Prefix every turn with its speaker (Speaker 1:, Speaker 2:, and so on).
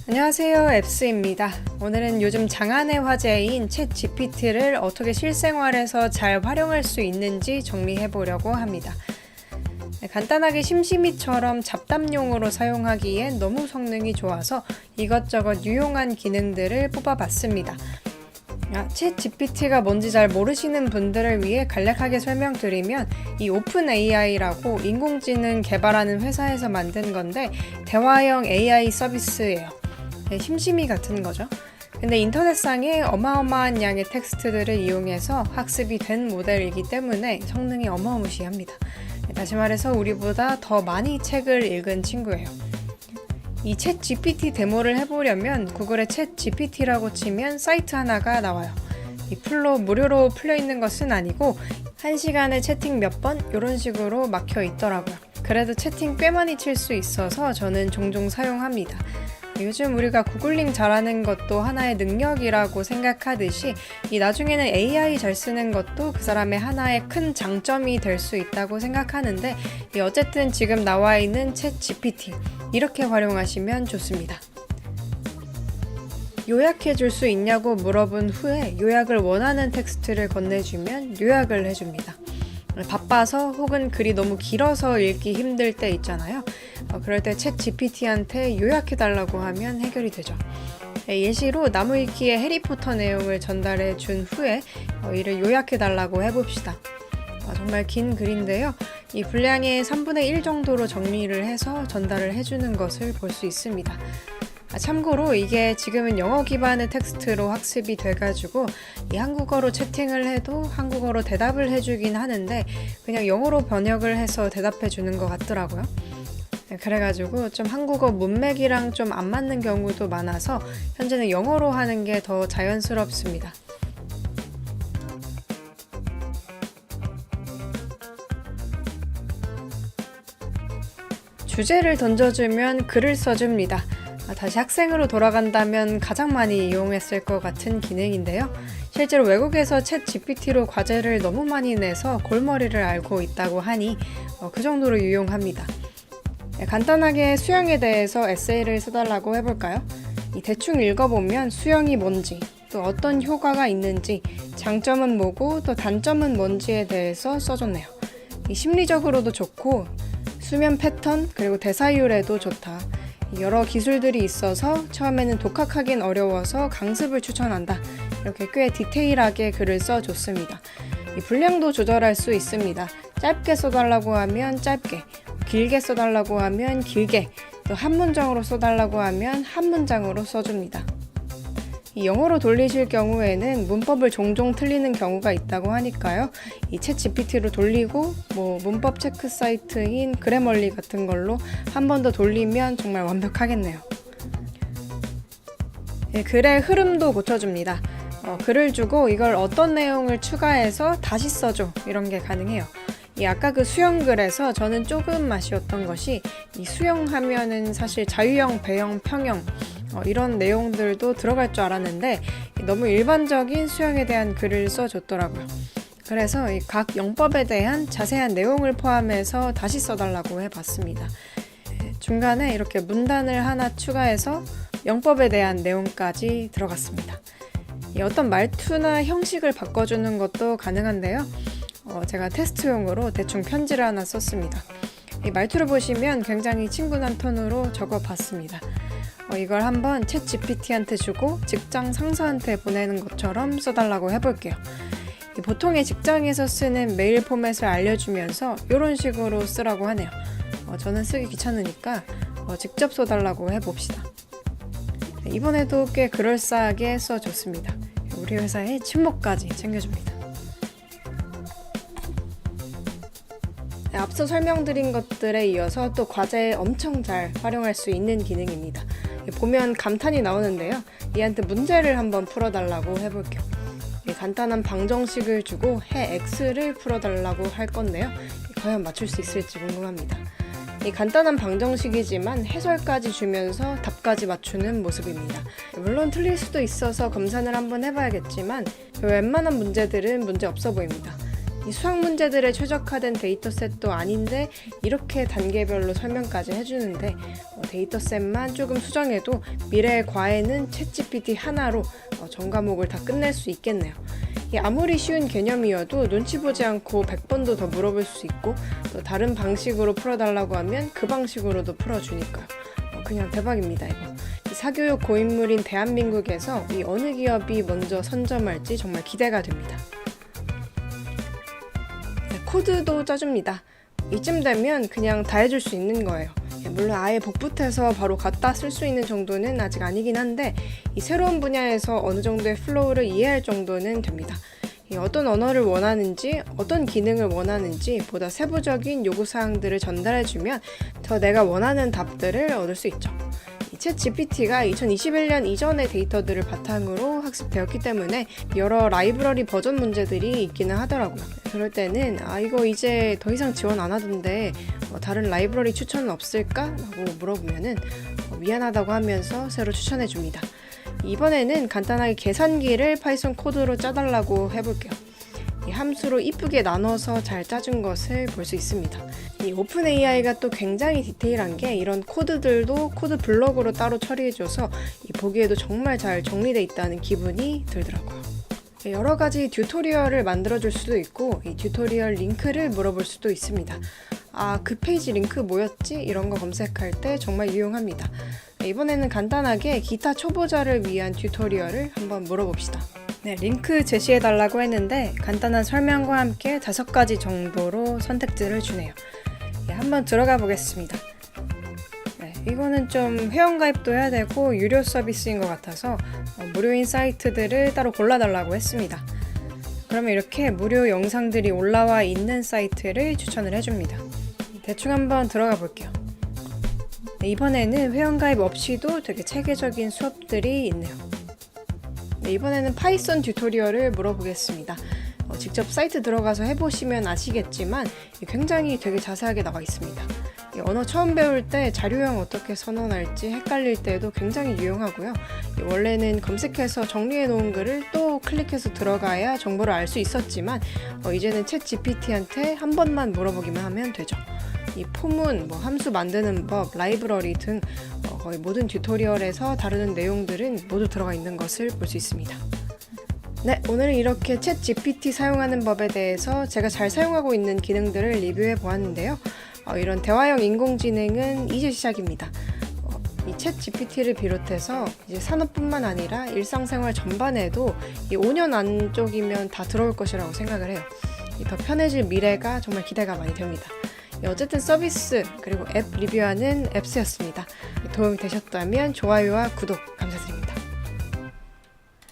Speaker 1: 안녕하세요, 앱스입니다. 오늘은 요즘 장안의 화제인 챗 GPT를 어떻게 실생활에서 잘 활용할 수 있는지 정리해 보려고 합니다. 간단하게 심심이처럼 잡담용으로 사용하기엔 너무 성능이 좋아서 이것저것 유용한 기능들을 뽑아봤습니다. 챗 GPT가 뭔지 잘 모르시는 분들을 위해 간략하게 설명드리면 이 오픈 AI라고 인공지능 개발하는 회사에서 만든 건데 대화형 AI 서비스예요. 심심이 같은 거죠. 근데 인터넷상에 어마어마한 양의 텍스트들을 이용해서 학습이 된 모델이기 때문에 성능이 어마무시합니다. 다시 말해서 우리보다 더 많이 책을 읽은 친구예요. 이 챗 GPT 데모를 해보려면 구글에 챗 GPT라고 치면 사이트 하나가 나와요. 이 풀로 무료로 풀려 있는 것은 아니고 1시간에 채팅 몇 번 이런 식으로 막혀 있더라고요. 그래도 채팅 꽤 많이 칠 수 있어서 저는 종종 사용합니다. 요즘 우리가 구글링 잘하는 것도 하나의 능력이라고 생각하듯이 이 나중에는 AI 잘 쓰는 것도 그 사람의 하나의 큰 장점이 될 수 있다고 생각하는데 어쨌든 지금 나와 있는 챗 GPT 이렇게 활용하시면 좋습니다. 요약해 줄 수 있냐고 물어본 후에 요약을 원하는 텍스트를 건네주면 요약을 해줍니다. 바빠서 혹은 글이 너무 길어서 읽기 힘들 때 있잖아요. 그럴 때 챗 GPT한테 요약해달라고 하면 해결이 되죠. 예시로 나무 읽기의 해리포터 내용을 전달해 준 후에 이를 요약해달라고 해봅시다. 정말 긴 글인데요. 이 분량의 3분의 1 정도로 정리를 해서 전달을 해주는 것을 볼 수 있습니다. 참고로 이게 지금은 영어 기반의 텍스트로 학습이 돼가지고 이 한국어로 채팅을 해도 한국어로 대답을 해주긴 하는데 그냥 영어로 번역을 해서 대답해 주는 것 같더라고요. 그래가지고 좀 한국어 문맥이랑 좀 안 맞는 경우도 많아서 현재는 영어로 하는 게 더 자연스럽습니다. 주제를 던져주면 글을 써줍니다. 다시 학생으로 돌아간다면 가장 많이 이용했을 것 같은 기능인데요. 실제로 외국에서 챗 GPT로 과제를 너무 많이 내서 골머리를 앓고 있다고 하니 그 정도로 유용합니다. 간단하게 수영에 대해서 에세이를 써달라고 해볼까요? 대충 읽어보면 수영이 뭔지, 또 어떤 효과가 있는지, 장점은 뭐고 또 단점은 뭔지에 대해서 써줬네요. 심리적으로도 좋고 수면 패턴 그리고 대사율에도 좋다. 여러 기술들이 있어서 처음에는 독학하긴 어려워서 강습을 추천한다. 이렇게 꽤 디테일하게 글을 써줬습니다. 분량도 조절할 수 있습니다. 짧게 써달라고 하면 짧게, 길게 써달라고 하면 길게, 또 한 문장으로 써달라고 하면 한 문장으로 써줍니다. 영어로 돌리실 경우에는 문법을 종종 틀리는 경우가 있다고 하니까요. 이 챗 GPT로 돌리고 문법 체크 사이트인 그래멀리 같은 걸로 한 번 더 돌리면 정말 완벽하겠네요. 글의 흐름도 고쳐줍니다. 글을 주고 이걸 어떤 내용을 추가해서 다시 써줘 이런 게 가능해요. 아까 그 수영글에서 저는 조금 아쉬웠던 것이 이 수영하면은 사실 자유형, 배영, 평영 이런 내용들도 들어갈 줄 알았는데 너무 일반적인 수영에 대한 글을 써줬더라고요. 그래서 각 영법에 대한 자세한 내용을 포함해서 다시 써달라고 해봤습니다. 중간에 이렇게 문단을 하나 추가해서 영법에 대한 내용까지 들어갔습니다. 어떤 말투나 형식을 바꿔주는 것도 가능한데요. 제가 테스트용으로 대충 편지를 하나 썼습니다. 이 말투를 보시면 굉장히 친근한 톤으로 적어봤습니다. 이걸 한번 챗 GPT한테 주고 직장 상사한테 보내는 것처럼 써달라고 해볼게요. 보통의 직장에서 쓰는 메일 포맷을 알려주면서 이런 식으로 쓰라고 하네요. 저는 쓰기 귀찮으니까 직접 써달라고 해봅시다. 이번에도 꽤 그럴싸하게 써줬습니다. 우리 회사의 친목까지 챙겨줍니다. 앞서 설명드린 것들에 이어서 또 과제에 엄청 잘 활용할 수 있는 기능입니다. 보면 감탄이 나오는데요. 얘한테 문제를 한번 풀어달라고 해볼게요. 간단한 방정식을 주고 해 X를 풀어달라고 할 건데요. 과연 맞출 수 있을지 궁금합니다. 간단한 방정식이지만 해설까지 주면서 답까지 맞추는 모습입니다. 물론 틀릴 수도 있어서 검사를 한번 해봐야겠지만 웬만한 문제들은 문제 없어 보입니다. 이 수학 문제들에 최적화된 데이터셋도 아닌데 이렇게 단계별로 설명까지 해주는데 데이터셋만 조금 수정해도 미래의 과외는 챗GPT 하나로 전 과목을 다 끝낼 수 있겠네요. 아무리 쉬운 개념이어도 눈치 보지 않고 100번도 더 물어볼 수 있고 또 다른 방식으로 풀어달라고 하면 그 방식으로도 풀어주니까요. 그냥 대박입니다 이거. 사교육 고인물인 대한민국에서 이 어느 기업이 먼저 선점할지 정말 기대가 됩니다. 코드도 짜줍니다. 이쯤 되면 그냥 다 해줄 수 있는 거예요. 물론 아예 복붙해서 바로 갖다 쓸 수 있는 정도는 아직 아니긴 한데 이 새로운 분야에서 어느 정도의 플로우를 이해할 정도는 됩니다. 어떤 언어를 원하는지 어떤 기능을 원하는지 보다 세부적인 요구사항들을 전달해주면 더 내가 원하는 답들을 얻을 수 있죠. 챗 GPT가 2021년 이전의 데이터들을 바탕으로 학습되었기 때문에 여러 라이브러리 버전 문제들이 있기는 하더라고요. 그럴 때는 이거 이제 더 이상 지원 안 하던데 다른 라이브러리 추천은 없을까? 라고 물어보면은 미안하다고 하면서 새로 추천해 줍니다. 이번에는 간단하게 계산기를 파이썬 코드로 짜달라고 해볼게요. 이 함수로 이쁘게 나눠서 잘 짜준 것을 볼 수 있습니다. 이 오픈 AI가 또 굉장히 디테일한 게 이런 코드들도 코드 블럭으로 따로 처리해줘서 보기에도 정말 잘 정리되어 있다는 기분이 들더라고요. 여러 가지 튜토리얼을 만들어줄 수도 있고 이 튜토리얼 링크를 물어볼 수도 있습니다. 그 페이지 링크 뭐였지? 이런 거 검색할 때 정말 유용합니다. 이번에는 간단하게 기타 초보자를 위한 튜토리얼을 한번 물어봅시다. 네, 링크 제시해달라고 했는데 간단한 설명과 함께 5가지 정도로 선택지를 주네요. 한번 들어가 보겠습니다. 이거는 좀 회원가입도 해야 되고 유료 서비스인 것 같아서 무료인 사이트들을 따로 골라달라고 했습니다. 그러면 이렇게 무료 영상들이 올라와 있는 사이트를 추천을 해줍니다. 대충 한번 들어가 볼게요. 이번에는 회원가입 없이도 되게 체계적인 수업들이 있네요. 이번에는 파이썬 튜토리얼을 물어보겠습니다. 직접 사이트 들어가서 해보시면 아시겠지만 굉장히 되게 자세하게 나와 있습니다. 언어 처음 배울 때 자료형 어떻게 선언할지 헷갈릴 때도 굉장히 유용하고요. 원래는 검색해서 정리해 놓은 글을 또 클릭해서 들어가야 정보를 알 수 있었지만 이제는 챗 GPT한테 한 번만 물어보기만 하면 되죠. 이 포문, 함수 만드는 법, 라이브러리 등 거의 모든 튜토리얼에서 다루는 내용들은 모두 들어가 있는 것을 볼 수 있습니다. 네, 오늘은 이렇게 챗 GPT 사용하는 법에 대해서 제가 잘 사용하고 있는 기능들을 리뷰해 보았는데요. 이런 대화형 인공지능은 이제 시작입니다. 이 챗 GPT를 비롯해서 이제 산업뿐만 아니라 일상생활 전반에도 이 5년 안쪽이면 다 들어올 것이라고 생각을 해요. 더 편해질 미래가 정말 기대가 많이 됩니다. 어쨌든 서비스 그리고 앱 리뷰하는 앱스였습니다. 도움이 되셨다면 좋아요와 구독 감사드립니다.